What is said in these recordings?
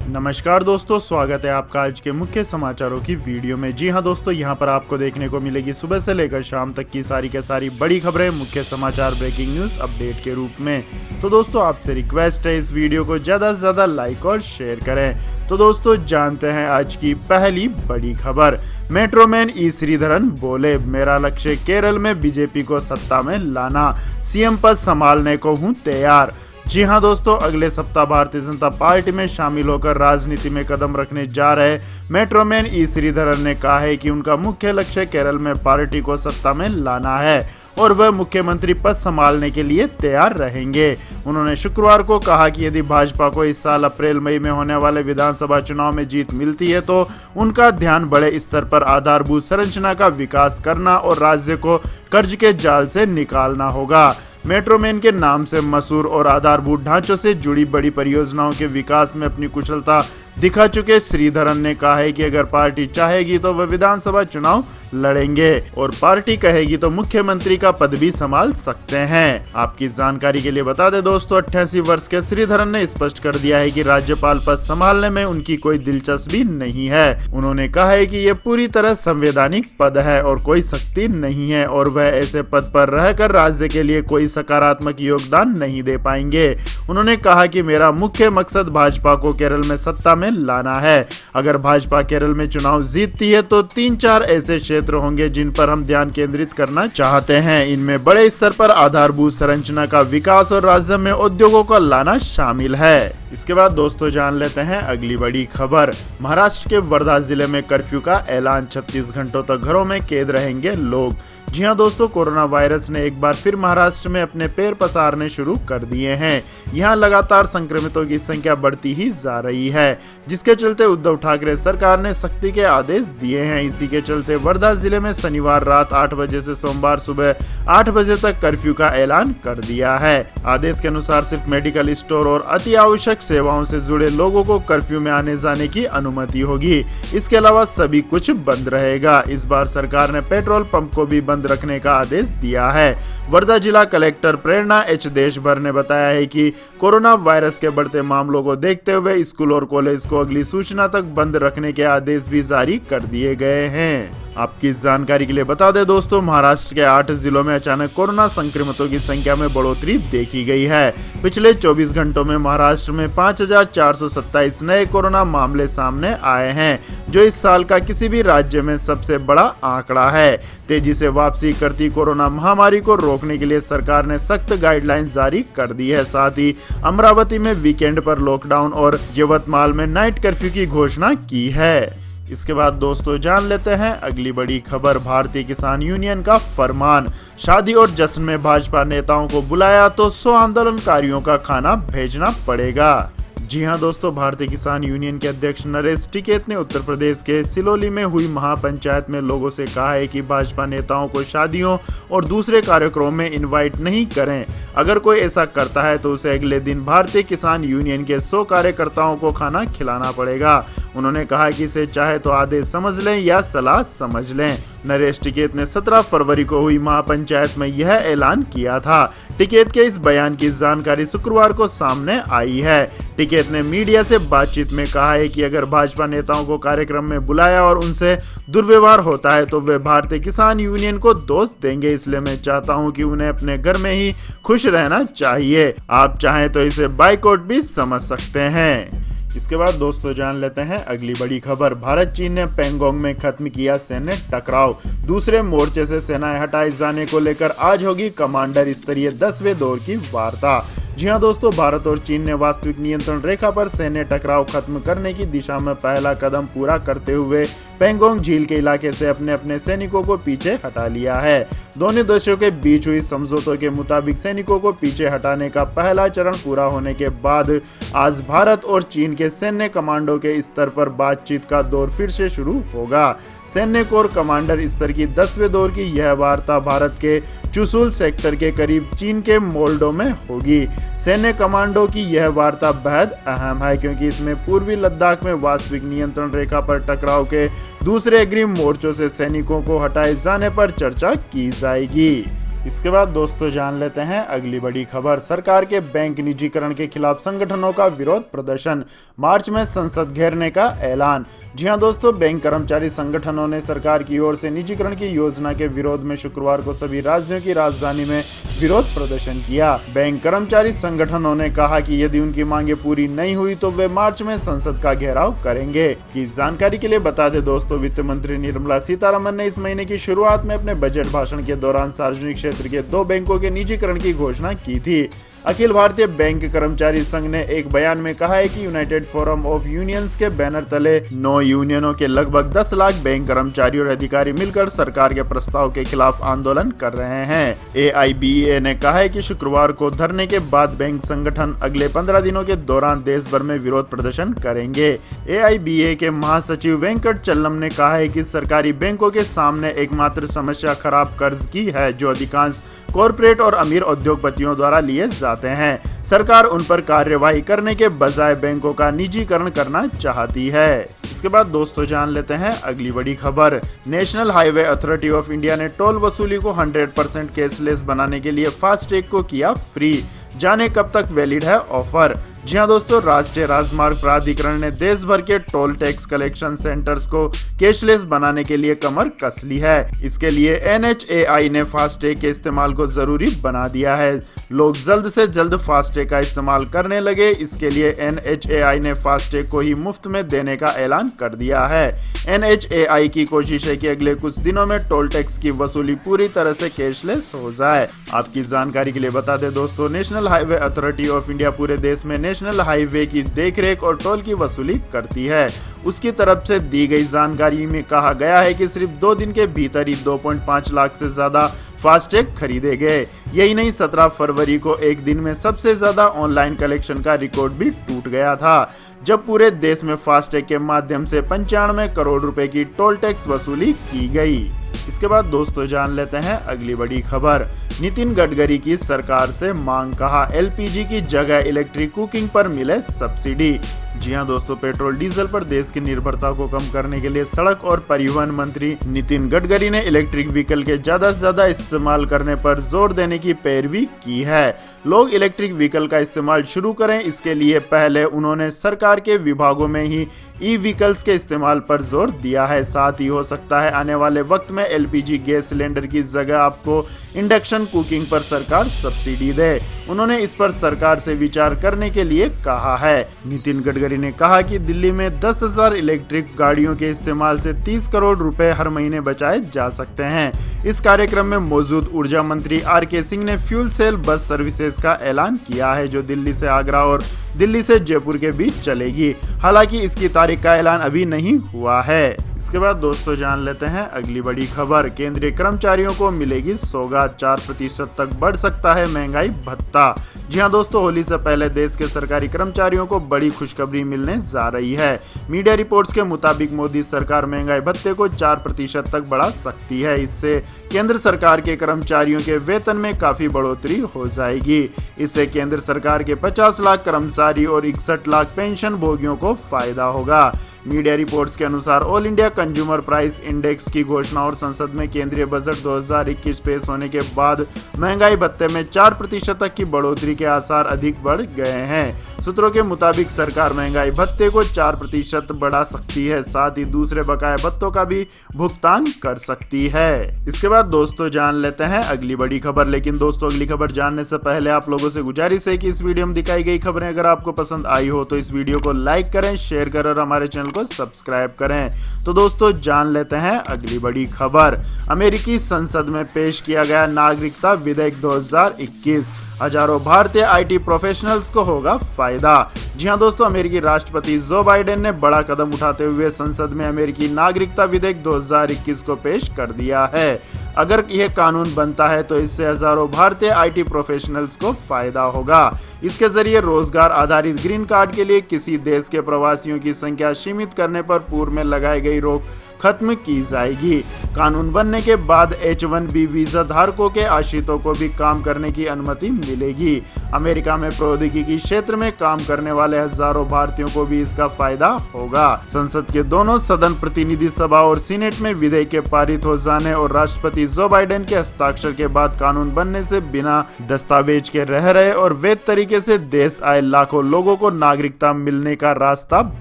नमस्कार दोस्तों, स्वागत है आपका आज के मुख्य समाचारों की वीडियो में। जी हां दोस्तों, यहां पर आपको देखने को मिलेगी सुबह से लेकर शाम तक की सारी के सारी बड़ी खबरें, मुख्य समाचार, ब्रेकिंग न्यूज अपडेट के रूप में। तो दोस्तों आपसे रिक्वेस्ट है इस वीडियो को ज़्यादा से ज़्यादा लाइक और शेयर करें। तो दोस्तों जानते हैं आज की पहली बड़ी खबर। मेट्रोमैन ई श्रीधरन बोले, मेरा लक्ष्य केरल में बीजेपी को सत्ता में लाना, सीएम पद संभालने को हूँ तैयार। जी हां दोस्तों, अगले सप्ताह भारतीय जनता पार्टी में शामिल होकर राजनीति में कदम रखने जा रहे मेट्रोमैन ई श्रीधरन ने कहा है कि उनका मुख्य लक्ष्य केरल में पार्टी को सत्ता में लाना है और वह मुख्यमंत्री पद संभालने के लिए तैयार रहेंगे। उन्होंने शुक्रवार को कहा कि यदि भाजपा को इस साल अप्रैल मई में होने वाले विधानसभा चुनाव में जीत मिलती है तो उनका ध्यान बड़े स्तर पर आधारभूत संरचना का विकास करना और राज्य को कर्ज के जाल से निकालना होगा। मेट्रोमैन के नाम से मशहूर और आधारभूत ढांचों से जुड़ी बड़ी परियोजनाओं के विकास में अपनी कुशलता दिखा चुके श्रीधरन ने कहा है कि अगर पार्टी चाहेगी तो वह विधानसभा चुनाव लड़ेंगे और पार्टी कहेगी तो मुख्यमंत्री का पद भी संभाल सकते हैं। आपकी जानकारी के लिए बता दें दोस्तों, 88 वर्ष के श्रीधरन ने स्पष्ट कर दिया है कि राज्यपाल पद संभालने में उनकी कोई दिलचस्पी नहीं है। उन्होंने कहा है कि यह पूरी तरह संवैधानिक पद है और कोई शक्ति नहीं है और वह ऐसे पद पर रहकर राज्य के लिए कोई सकारात्मक योगदान नहीं दे पाएंगे। उन्होंने कहा कि मेरा मुख्य मकसद भाजपा को केरल में सत्ता में लाना है। अगर भाजपा केरल में चुनाव जीतती है तो 3-4 ऐसे क्षेत्र होंगे जिन पर हम ध्यान केंद्रित करना चाहते हैं। इनमें बड़े स्तर पर आधारभूत संरचना का विकास और राज्य में उद्योगों को लाना शामिल है। इसके बाद दोस्तों जान लेते हैं अगली बड़ी खबर। महाराष्ट्र के वर्धा जिले में कर्फ्यू का ऐलान, 36 घंटों तक घरों में कैद रहेंगे लोग। जी हां दोस्तों, कोरोना वायरस ने एक बार फिर महाराष्ट्र में अपने पैर पसारने शुरू कर दिए हैं। यहां लगातार संक्रमितों की संख्या बढ़ती ही जा रही है, जिसके चलते उद्धव ठाकरे सरकार ने सख्ती के आदेश दिए हैं। इसी के चलते वर्धा जिले में शनिवार रात 8 बजे से सोमवार सुबह 8 बजे तक कर्फ्यू का ऐलान कर दिया है। आदेश के अनुसार सिर्फ मेडिकल स्टोर और अति आवश्यक सेवाओं से जुड़े लोगों को कर्फ्यू में आने जाने की अनुमति होगी। इसके अलावा सभी कुछ बंद रहेगा। इस बार सरकार ने पेट्रोल पंप को भी बंद रखने का आदेश दिया है। वर्धा जिला कलेक्टर प्रेरणा एच देशभर ने बताया है कि कोरोना वायरस के बढ़ते मामलों को देखते हुए स्कूल और कॉलेज को अगली सूचना तक बंद रखने के आदेश भी जारी कर दिए गए हैं। आपकी जानकारी के लिए बता दें दोस्तों, महाराष्ट्र के 8 जिलों में अचानक कोरोना संक्रमितों की संख्या में बढ़ोतरी देखी गई है। पिछले 24 घंटों में महाराष्ट्र में 5,427 नए कोरोना मामले सामने आए हैं, जो इस साल का किसी भी राज्य में सबसे बड़ा आंकड़ा है। तेजी से वापसी करती कोरोना महामारी को रोकने के लिए सरकार ने सख्त गाइडलाइन जारी कर दी है। साथ ही अमरावती में वीकेंड पर लॉकडाउन और यवतमाल में नाइट कर्फ्यू की घोषणा की है। इसके बाद दोस्तों जान लेते हैं अगली बड़ी खबर। भारतीय किसान यूनियन का फरमान, शादी और जश्न में भाजपा नेताओं को बुलाया तो 100 आंदोलनकारियों का खाना भेजना पड़ेगा। जी हां दोस्तों, भारतीय किसान यूनियन के अध्यक्ष नरेश टिकैत ने उत्तर प्रदेश के सिलोली में हुई महापंचायत में लोगों से कहा है कि भाजपा नेताओं को शादियों और दूसरे कार्यक्रमों में इनवाइट नहीं करें। अगर कोई ऐसा करता है तो उसे अगले दिन भारतीय किसान यूनियन के 100 कार्यकर्ताओं को खाना खिलाना पड़ेगा। उन्होंने कहा कि इसे चाहे तो आदेश समझ लें या सलाह समझ लें। नरेश टिकैत ने 17 फरवरी को हुई महापंचायत में यह ऐलान किया था। टिकैत के इस बयान की जानकारी शुक्रवार को सामने आई है। टिकैत ने मीडिया से बातचीत में कहा है कि अगर भाजपा नेताओं को कार्यक्रम में बुलाया और उनसे दुर्व्यवहार होता है तो वे भारतीय किसान यूनियन को दोष देंगे। इसलिए मैं चाहता हूं कि उन्हें अपने घर में ही खुश रहना चाहिए। आप चाहें तो इसे बाइकआउट भी समझ सकते हैं। इसके बाद दोस्तों जान लेते हैं अगली बड़ी खबर। भारत चीन ने पैंगोंग में खत्म किया सैन्य टकराव, दूसरे मोर्चे से सेनाएं हटाए जाने को लेकर आज होगी कमांडर स्तरीय 10वें दौर की वार्ता। जी हां दोस्तों, भारत और चीन ने वास्तविक नियंत्रण रेखा पर सैन्य टकराव खत्म करने की दिशा में पहला कदम पूरा करते हुए पैंगोंग झील के इलाके से अपने अपने सैनिकों को पीछे हटा लिया है। दोनों देशों के बीच हुई समझौतों के मुताबिक सैनिकों को पीछे हटाने का पहला चरण पूरा होने के बाद आज भारत और चीन के सैन्य कमांडो के स्तर पर बातचीत का दौर फिर से शुरू होगा। सैन्य कोर कमांडर स्तर की 10वें दौर की यह वार्ता भारत के चुशुल सेक्टर के करीब चीन के मोल्डो में होगी। सैन्य कमांडो की यह वार्ता बेहद अहम है क्योंकि इसमें पूर्वी लद्दाख में वास्तविक नियंत्रण रेखा पर टकराव के दूसरे अग्रिम मोर्चों से सैनिकों को हटाए जाने पर चर्चा की जाएगी। इसके बाद दोस्तों जान लेते हैं अगली बड़ी खबर। सरकार के बैंक निजीकरण के खिलाफ संगठनों का विरोध प्रदर्शन, मार्च में संसद घेरने का ऐलान। जी हां दोस्तों, बैंक कर्मचारी संगठनों ने सरकार की ओर से निजीकरण की योजना के विरोध में शुक्रवार को सभी राज्यों की राजधानी में विरोध प्रदर्शन किया। बैंक कर्मचारी संगठनों ने कहा कि यदि उनकी मांगे पूरी नहीं हुई तो वे मार्च में संसद का घेराव करेंगे। की जानकारी के लिए बता दें दोस्तों, वित्त मंत्री निर्मला सीतारमण ने इस महीने की शुरुआत में अपने बजट भाषण के दौरान सार्वजनिक क्षेत्र के 2 बैंकों के निजीकरण की घोषणा की थी। अखिल भारतीय बैंक कर्मचारी संघ ने एक बयान में कहा है कि यूनाइटेड फोरम ऑफ यूनियंस के बैनर तले 9 यूनियनों के लगभग 10 लाख बैंक कर्मचारी और अधिकारी मिलकर सरकार के प्रस्ताव के खिलाफ आंदोलन कर रहे हैं। AIBA ने कहा है कि शुक्रवार को धरने के बाद बैंक संगठन अगले 15 दिनों के दौरान देश भर में विरोध प्रदर्शन करेंगे। AIBA के महासचिव वेंकट चल्लम ने कहा है कि सरकारी बैंकों के सामने एकमात्र समस्या खराब कर्ज की है, जो अधिकांश कॉरपोरेट और अमीर उद्योगपतियों द्वारा लिए जाते हैं। सरकार उन पर कार्यवाही करने के बजाय बैंकों का निजीकरण करना चाहती है। इसके बाद दोस्तों जान लेते हैं अगली बड़ी खबर। National highway authority of India ने टोल वसूली को 100% कैशलेस बनाने के लिए फास्टैग को किया फ्री। जाने कब तक वैलिड है ऑफर। जी हां दोस्तों, राष्ट्रीय राजमार्ग प्राधिकरण ने देश भर के टोल टैक्स कलेक्शन सेंटर्स को कैशलेस बनाने के लिए कमर कस ली है। इसके लिए NHAI ने फास्टैग के इस्तेमाल को जरूरी बना दिया है। लोग जल्द से जल्द फास्टैग का इस्तेमाल करने लगे। इसके लिए NHAI ने फास्टैग को ही मुफ्त में देने का ऐलान कर दिया है। NHAI की कोशिश है कि अगले कुछ दिनों में टोल टैक्स की वसूली पूरी तरह से कैशलेस हो जाए। आपकी जानकारी के लिए बता दें दोस्तों, national highway authority of India पूरे देश में नेशनल हाईवे की देखरेख और टोल की वसूली करती है। उसकी तरफ से दी गई जानकारी में कहा गया है कि सिर्फ 2 दिन के भीतर ही 2.5 लाख से ज्यादा फास्टैग खरीदे गए। यही नहीं, 17 फरवरी को एक दिन में सबसे ज्यादा ऑनलाइन कलेक्शन का रिकॉर्ड भी टूट गया था, जब पूरे देश में फास्टैग के माध्यम से 95 करोड़ रुपए की टोल टैक्स वसूली की गई। इसके बाद दोस्तों जान लेते हैं अगली बड़ी खबर। नितिन गडकरी की सरकार से मांग, कहा LPG की जगह इलेक्ट्रिक कुकिंग पर मिले सब्सिडी। जी हां दोस्तों, पेट्रोल डीजल पर देश की निर्भरता को कम करने के लिए सड़क और परिवहन मंत्री नितिन गडकरी ने इलेक्ट्रिक व्हीकल के ज्यादा से ज्यादा इस्तेमाल करने पर जोर देने की पैरवी की है। लोग इलेक्ट्रिक व्हीकल का इस्तेमाल शुरू करें, इसके लिए पहले उन्होंने सरकार के विभागों में ही ई-व्हीकल्स के इस्तेमाल पर जोर दिया है। साथ ही हो सकता है आने वाले वक्त में LPG गैस सिलेंडर की जगह आपको इंडक्शन कुकिंग पर सरकार सब्सिडी दे। उन्होंने इस पर सरकार से विचार करने के लिए कहा है। नितिन गडकरी ने कहा कि दिल्ली में 10,000 इलेक्ट्रिक गाड़ियों के इस्तेमाल से 30 करोड़ रुपए हर महीने बचाए जा सकते हैं। इस कार्यक्रम में मौजूद ऊर्जा मंत्री RK सिंह ने फ्यूल सेल बस सर्विसेज का ऐलान किया है, जो दिल्ली से आगरा और दिल्ली से जयपुर के बीच चलेगी। हालांकि इसकी तारीख का ऐलान अभी नहीं हुआ है। इसके बाद दोस्तों जान लेते हैं अगली बड़ी खबर। केंद्रीय कर्मचारियों को मिलेगी सौगात, 4% तक बढ़ सकता है महंगाई भत्ता। जी हां दोस्तों, होली से पहले देश के सरकारी कर्मचारियों को बड़ी खुशखबरी मिलने जा रही है। मीडिया रिपोर्ट्स के मुताबिक मोदी सरकार महंगाई भत्ते को 4% तक बढ़ा सकती है। इससे केंद्र सरकार के कर्मचारियों के वेतन में काफी बढ़ोतरी हो जाएगी। इससे केंद्र सरकार के 50 लाख कर्मचारी और 61 लाख पेंशन भोगियों को फायदा होगा। मीडिया रिपोर्ट्स के अनुसार all India consumer price index की घोषणा और संसद में केंद्रीय बजट 2021 पेश होने के बाद महंगाई भत्ते में 4% तक की बढ़ोतरी के आसार अधिक बढ़ गए हैं। सूत्रों के मुताबिक सरकार महंगाई भत्ते को 4% बढ़ा सकती है, साथ ही दूसरे बकाया भत्तों का भी भुगतान कर सकती है। इसके बाद दोस्तों जान लेते हैं अगली बड़ी खबर। लेकिन दोस्तों, अगली खबर जानने से पहले आप लोगों से गुजारिश है कि इस वीडियो में दिखाई गई खबरें अगर आपको पसंद आई हो तो इस वीडियो को लाइक करें, शेयर करें और हमारे चैनल को सब्सक्राइब करें। तो दोस्तों जान लेते हैं अगली बड़ी खबर। अमेरिकी संसद में पेश किया गया नागरिकता विधेयक 2021, हजारों भारतीय IT प्रोफेशनल्स को होगा फायदा। जी हां दोस्तों, अमेरिकी राष्ट्रपति जो बाइडेन ने बड़ा कदम उठाते हुए संसद में अमेरिकी नागरिकता विधेयक 2021 को पेश कर दिया है। अगर यह कानून बनता है तो इससे हजारों भारतीय IT प्रोफेशनल्स को फायदा होगा। इसके जरिए रोजगार आधारित ग्रीन कार्ड के लिए किसी देश के प्रवासियों की संख्या सीमित करने पर पूर्व में लगाई गई रोक खत्म की जाएगी। कानून बनने के बाद H1B वीजा धारकों के आश्रितों को भी काम करने की अनुमति मिलेगी। अमेरिका में प्रौद्योगिकी क्षेत्र में काम करने वाले हजारों भारतीयों को भी इसका फायदा होगा। संसद के दोनों सदन, प्रतिनिधि सभा और सीनेट में विधेयक के पारित हो जाने और राष्ट्रपति राष्ट्रपति जो बाइडेन के हस्ताक्षर के बाद कानून बनने से बिना दस्तावेज के रह रहे और वैध तरीके से देश आए लाखों लोगों को नागरिकता मिलने का रास्ता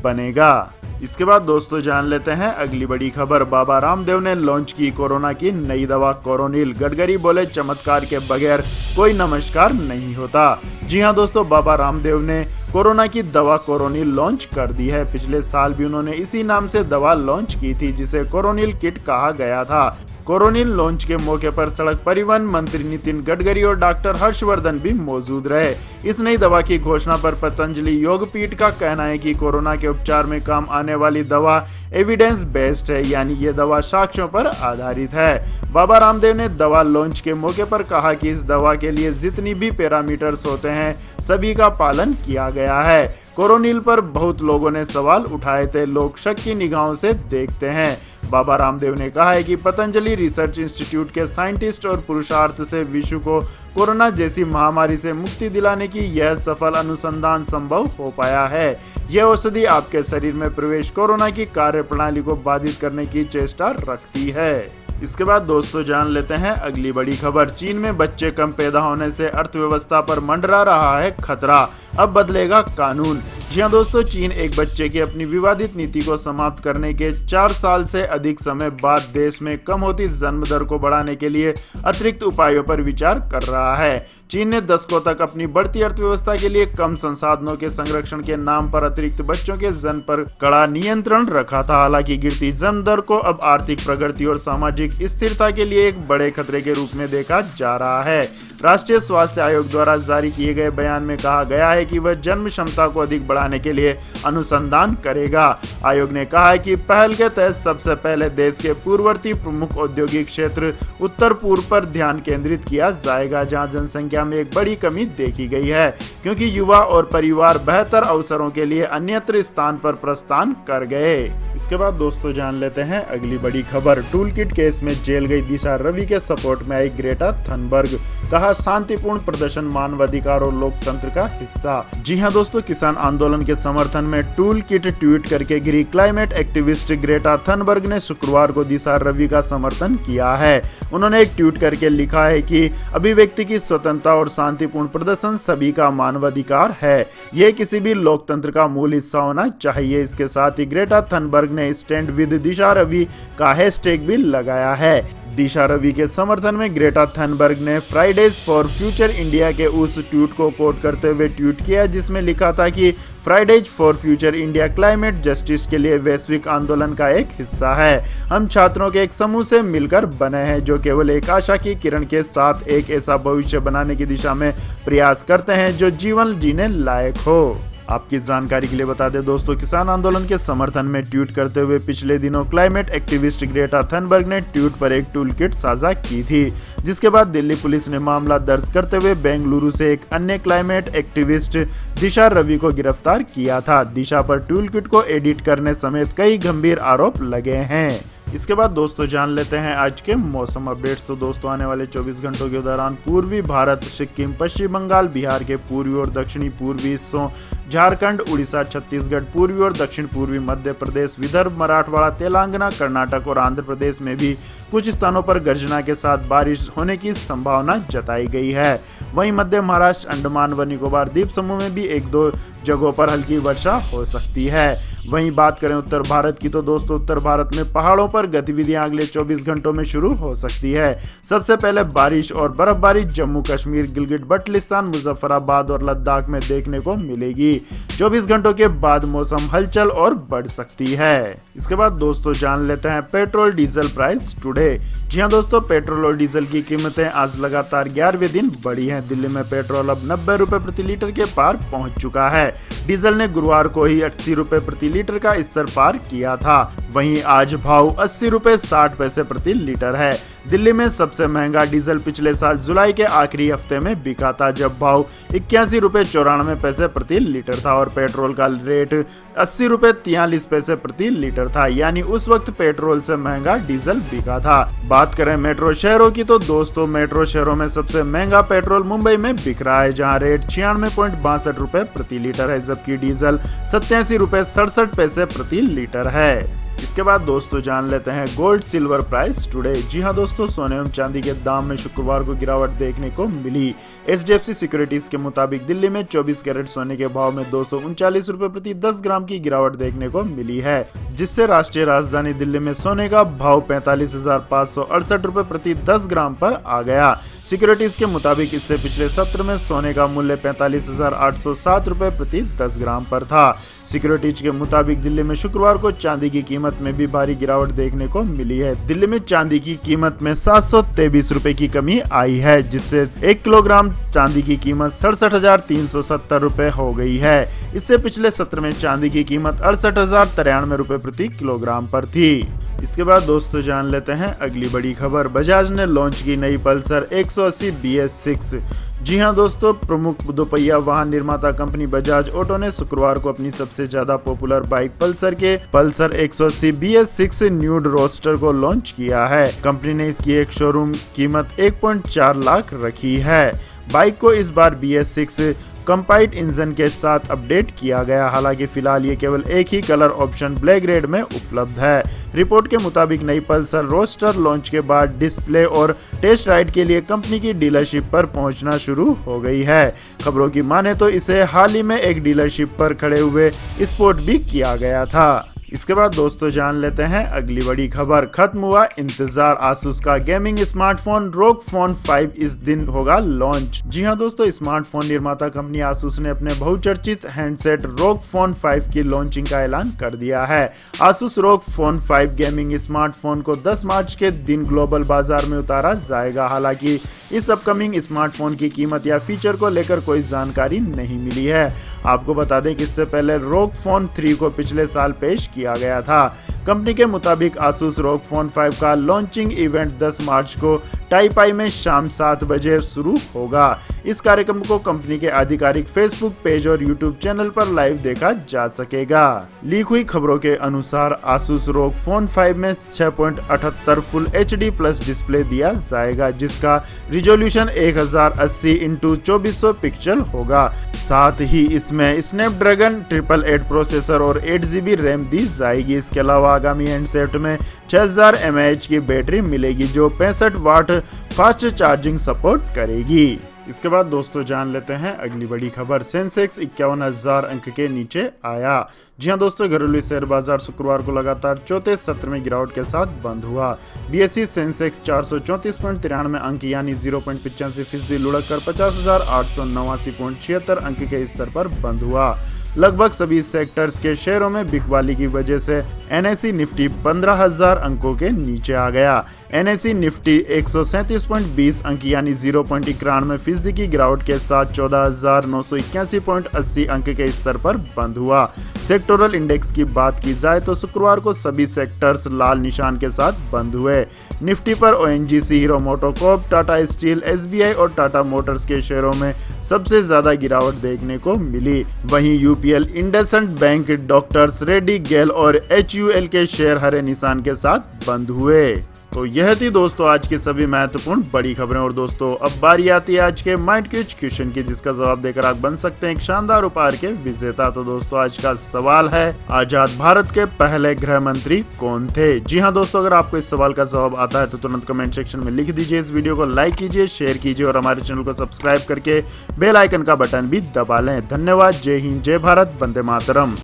बनेगा। इसके बाद दोस्तों जान लेते हैं अगली बड़ी खबर। बाबा रामदेव ने लॉन्च की कोरोना की नई दवा कोरोनिल। गडकरी बोले चमत्कार के बगैर कोई नमस्कार नहीं होता। जी हां दोस्तों, बाबा रामदेव ने कोरोना की दवा कोरोनिल लॉन्च कर दी है। पिछले साल भी उन्होंने इसी नाम से दवा लॉन्च की थी जिसे कोरोनिल किट कहा गया था। कोरोनिल लॉन्च के मौके पर सड़क परिवहन मंत्री नितिन गडकरी और डॉक्टर हर्षवर्धन भी मौजूद रहे। इस नई दवा की घोषणा पर पतंजलि योगपीठ का कहना है कि कोरोना के उपचार में काम आने वाली दवा एविडेंस बेस्ड है, यानी ये दवा साक्ष्यों पर आधारित है। बाबा रामदेव ने दवा लॉन्च के मौके पर कहा कि इस दवा के लिए जितनी भी पैरामीटर्स होते हैं सभी का पालन किया गया है। कोरोनिल पर बहुत लोगों ने सवाल उठाए थे, लोग शक की निगाहों से देखते हैं। बाबा रामदेव ने कहा है कि पतंजलि रिसर्च इंस्टीट्यूट के साइंटिस्ट और पुरुषार्थ से विश्व को कोरोना जैसी महामारी से मुक्ति दिलाने की यह सफल अनुसंधान संभव हो पाया है। यह औषधि आपके शरीर में प्रवेश कोरोना की कार्यप्रणाली को बाधित करने की चेष्टा रखती है। इसके बाद दोस्तों जान लेते हैं अगली बड़ी खबर। चीन में बच्चे कम पैदा होने से अर्थव्यवस्था पर मंडरा रहा है खतरा, अब बदलेगा कानून। जी हां दोस्तों, चीन एक बच्चे की अपनी विवादित नीति को समाप्त करने के 4 साल से अधिक समय बाद देश में कम होती जन्म दर को बढ़ाने के लिए अतिरिक्त उपायों पर विचार कर रहा है। चीन ने दशकों तक अपनी बढ़ती अर्थव्यवस्था के लिए कम संसाधनों के संरक्षण के नाम पर अतिरिक्त बच्चों के जन्म पर कड़ा नियंत्रण रखा था। हालांकि गिरती जन्म दर को अब आर्थिक प्रगति और सामाजिक स्थिरता के लिए एक बड़े खतरे के रूप में देखा जा रहा है। राष्ट्रीय स्वास्थ्य आयोग द्वारा जारी किए गए बयान में कहा गया है कि वह जन्म क्षमता को अधिक बढ़ाने के लिए अनुसंधान करेगा। आयोग ने कहा है कि पहल के तहत सबसे पहले देश के पूर्ववर्ती प्रमुख औद्योगिक क्षेत्र उत्तर पूर्व पर ध्यान केंद्रित किया जाएगा, जहां जनसंख्या में एक बड़ी कमी देखी गई है क्योंकि युवा और परिवार बेहतर अवसरों के लिए अन्यत्र स्थान पर प्रस्थान कर गए। इसके बाद दोस्तों जान लेते हैं अगली बड़ी खबर। टूल किट केस में जेल गई दिशा रवि के सपोर्ट में आई ग्रेटा थनबर्ग। कहा शांतिपूर्ण प्रदर्शन मानवाधिकार और लोकतंत्र का हिस्सा। जी हां दोस्तों, किसान आंदोलन के समर्थन में टूल किट ट्वीट करके गिरी क्लाइमेट एक्टिविस्ट ग्रेटा थनबर्ग ने शुक्रवार को दिशा रवि का समर्थन किया है। उन्होंने एक ट्वीट करके लिखा है कि अभिव्यक्ति की स्वतंत्रता और शांतिपूर्ण प्रदर्शन सभी का मानवाधिकार है, यह किसी भी लोकतंत्र का मूल हिस्सा होना चाहिए। इसके साथ ही ग्रेटा थनबर्ग ने स्टैंड विद दिशा रवि का हैशटैग भी लगाया है। दिशा रवि के समर्थन में ग्रेटा थनबर्ग ने फ्राइडेज फॉर फ्यूचर इंडिया के उस ट्वीट को कोट करते हुए ट्वीट किया जिसमें लिखा था कि Fridays for future India climate justice के लिए वैश्विक आंदोलन का एक हिस्सा है। हम छात्रों के एक समूह से मिलकर बने हैं जो केवल एक आशा की किरण के साथ एक ऐसा भविष्य बनाने की दिशा में प्रयास करते हैं जो जीवन जीने लायक हो। आपकी जानकारी के लिए बता दें दोस्तों, किसान आंदोलन के समर्थन में ट्वीट करते हुए पिछले दिनों क्लाइमेट एक्टिविस्ट ग्रेटा थनबर्ग ने ट्वीट पर एक टूल किट साझा की थी, जिसके बाद दिल्ली पुलिस ने मामला दर्ज करते हुए बेंगलुरु से एक अन्य क्लाइमेट एक्टिविस्ट दिशा रवि को गिरफ्तार किया था। दिशा पर टूल किट को एडिट करने समेत कई गंभीर आरोप लगे हैं। इसके बाद दोस्तों जान लेते हैं आज के मौसम अपडेट्स। तो दोस्तों आने वाले 24 घंटों के दौरान पूर्वी भारत, सिक्किम, पश्चिम बंगाल, बिहार के पूर्वी और दक्षिणी पूर्वी हिस्सों, झारखंड, उड़ीसा, छत्तीसगढ़, पूर्वी और दक्षिण पूर्वी मध्य प्रदेश, विदर्भ, मराठवाड़ा, तेलंगाना, कर्नाटक और आंध्र प्रदेश में भी कुछ स्थानों पर गर्जना के साथ बारिश होने की संभावना जताई गई है। वहीं मध्य महाराष्ट्र, अंडमान व निकोबार द्वीप समूह में भी 1-2 जगहों पर हल्की वर्षा हो सकती है। वहीं बात करें उत्तर भारत की, तो दोस्तों उत्तर भारत में पहाड़ों पर गतिविधियां अगले 24 घंटों में शुरू हो सकती है। सबसे पहले बारिश और बर्फबारी जम्मू कश्मीर, गिलगित बल्टिस्तान, मुजफ्फराबाद और लद्दाख में देखने को मिलेगी। 24 घंटों के बाद मौसम हलचल और बढ़ सकती है। इसके बाद दोस्तों जान लेते हैं पेट्रोल डीजल प्राइस टुडे। जी हां दोस्तों, पेट्रोल और डीजल की कीमतें आज लगातार 11वें दिन बढ़ी हैं। दिल्ली में पेट्रोल अब 90 रुपए प्रति लीटर के पार पहुंच चुका है। डीजल ने गुरुवार को ही 80 रुपए प्रति लीटर का स्तर पार किया था। वहीं आज भाव 80 रुपए 60 पैसे प्रति लीटर है। दिल्ली में सबसे महंगा डीजल पिछले साल जुलाई के आखिरी हफ्ते में बिका था, जब भाव 81 रुपए 94 पैसे प्रति लीटर था और पेट्रोल का रेट 80 रुपए 43 पैसे प्रति लीटर था, यानी उस वक्त पेट्रोल से महंगा डीजल बिका था। बात करें मेट्रो शहरों की, तो दोस्तों मेट्रो शहरों में सबसे महंगा पेट्रोल मुंबई में बिक रहा है, जहां रेट 96.62 रुपए प्रति लीटर है, जबकि डीजल 87 रुपए 67 पैसे प्रति लीटर है। इसके बाद दोस्तों जान लेते हैं गोल्ड सिल्वर प्राइस टुडे। जी हां दोस्तों, सोने एवं चांदी के दाम में शुक्रवार को गिरावट देखने को मिली। HDFC सिक्योरिटीज के मुताबिक दिल्ली में 24 कैरेट सोने के भाव में 239 रुपए प्रति 10 ग्राम की गिरावट देखने को मिली है, जिससे राष्ट्रीय राजधानी दिल्ली में सोने का भाव 45,568 रुपए प्रति 10 ग्राम पर आ गया। सिक्योरिटीज के मुताबिक इससे पिछले सत्र में सोने का मूल्य 45,807 रुपए प्रति 10 ग्राम पर था। सिक्योरिटीज के मुताबिक दिल्ली में शुक्रवार को चांदी की कीमत में भी भारी गिरावट देखने को मिली है। दिल्ली में चांदी की कीमत में 723 रुपए की कमी आई है, जिससे 1 किलोग्राम चांदी की कीमत 67,370 रुपए हो गई है। इससे पिछले सत्र में चांदी की कीमत 68,093 रुपए प्रति किलोग्राम पर थी। इसके बाद दोस्तों जान लेते हैं अगली बड़ी खबर। बजाज ने लॉन्च की नई पल्सर 180 BS6। जी हां दोस्तों, प्रमुख दोपहिया वाहन निर्माता कंपनी बजाज ऑटो ने शुक्रवार को अपनी सबसे ज्यादा popular bike Pulsar 180 BS6 nude roadster को लॉन्च किया है। कंपनी ने इसकी एक शोरूम कीमत 1.4 लाख रखी है। बाइक को इस बार BS6 कंपाइट इंजन के साथ अपडेट किया गया। हालांकि फिलहाल ये केवल एक ही कलर ऑप्शन ब्लैक रेड में उपलब्ध है। रिपोर्ट के मुताबिक नई पल्सर रोस्टर लॉन्च के बाद डिस्प्ले और टेस्ट राइड के लिए कंपनी की डीलरशिप पर पहुंचना शुरू हो गई है। खबरों की माने तो इसे हाल ही में एक डीलरशिप पर खड़े हुए स्पॉट भी किया गया था। इसके बाद दोस्तों जान लेते हैं अगली बड़ी खबर। खत्म हुआ इंतजार, आसूस का गेमिंग स्मार्टफोन ROG Phone 5 इस दिन होगा लॉन्च। जी हां दोस्तों, स्मार्टफोन निर्माता कंपनी आसूस ने अपने बहुचर्चित हैंडसेट ROG Phone 5 की लॉन्चिंग का ऐलान कर दिया है। Asus ROG Phone 5 gaming smartphone को 10 मार्च के दिन ग्लोबल बाजार में उतारा जाएगा। हालांकि इस अपकमिंग स्मार्टफोन की कीमत या फीचर को लेकर कोई जानकारी नहीं मिली है। आपको बता दें कि इससे पहले ROG Phone 3 को पिछले साल पेश किया गया था। कंपनी के मुताबिक आसूस ROG Phone 5 का लॉन्चिंग इवेंट 10 मार्च को टाइपाई में शाम 7 बजे शुरू होगा। इस कार्यक्रम को कंपनी के आधिकारिक फेसबुक पेज और यूट्यूब चैनल पर लाइव देखा जा सकेगा। लीक हुई खबरों के अनुसार आसूस ROG Phone 5 में 6.78 फुल HD प्लस डिस्प्ले दिया जाएगा, जिसका रिजोल्यूशन 1080x2400 पिक्सल होगा। साथ ही इसमें स्नैपड्रैगन 888 प्रोसेसर और 8 GB रैम दी जाएगी। इसके अलावा आगामी हैंडसेट में 6000 mAh की बैटरी मिलेगी, जो 65 वाट फास्ट चार्जिंग सपोर्ट करेगी। इसके बाद दोस्तों जान लेते हैं अगली बड़ी खबर। सेंसेक्स 51,000 अंक के नीचे आया। जी हां दोस्तों, घरेलू शेयर बाजार शुक्रवार को लगातार चौथे सत्र में गिरावट के साथ बंद हुआ। BSE सेंसेक्स 434.93 अंक यानी 0.85% लुढ़क कर 50,889.76 अंक के स्तर पर बंद हुआ। लगभग सभी सेक्टर्स के शेयरों में बिकवाली की वजह से NSE निफ्टी 15,000 अंकों के नीचे आ गया। NSE निफ्टी 137.20 अंक यानी 0.91% की गिरावट के साथ 14,981.80 अंक के स्तर पर बंद हुआ। सेक्टोरल इंडेक्स की बात की जाए तो शुक्रवार को सभी सेक्टर्स लाल निशान के साथ बंद हुए। निफ्टी पर ONGC, hero MotoCorp, Tata steel, SBI और टाटा मोटर्स के शेयरों में सबसे ज्यादा गिरावट देखने को मिली। वहीं UPL, IndusInd bank, doctors Reddy, GAIL और HUL के शेयर हरे निशान के साथ बंद हुए। तो यह थी दोस्तों आज की सभी महत्वपूर्ण बड़ी खबरें। और दोस्तों अब बारी आती है आज के माइंड क्विज क्वेश्चन की, जिसका जवाब देकर आप बन सकते हैं एक शानदार उपहार के विजेता। तो दोस्तों आज का सवाल है, आजाद भारत के पहले गृह मंत्री कौन थे? जी हाँ दोस्तों, अगर आपको इस सवाल का जवाब आता है तो तुरंत कमेंट सेक्शन में लिख दीजिए। इस वीडियो को लाइक कीजिए, शेयर कीजिए और हमारे चैनल को सब्सक्राइब करके बेल आइकन का बटन भी दबा लें। धन्यवाद। जय हिंद, जय भारत, वंदे मातरम।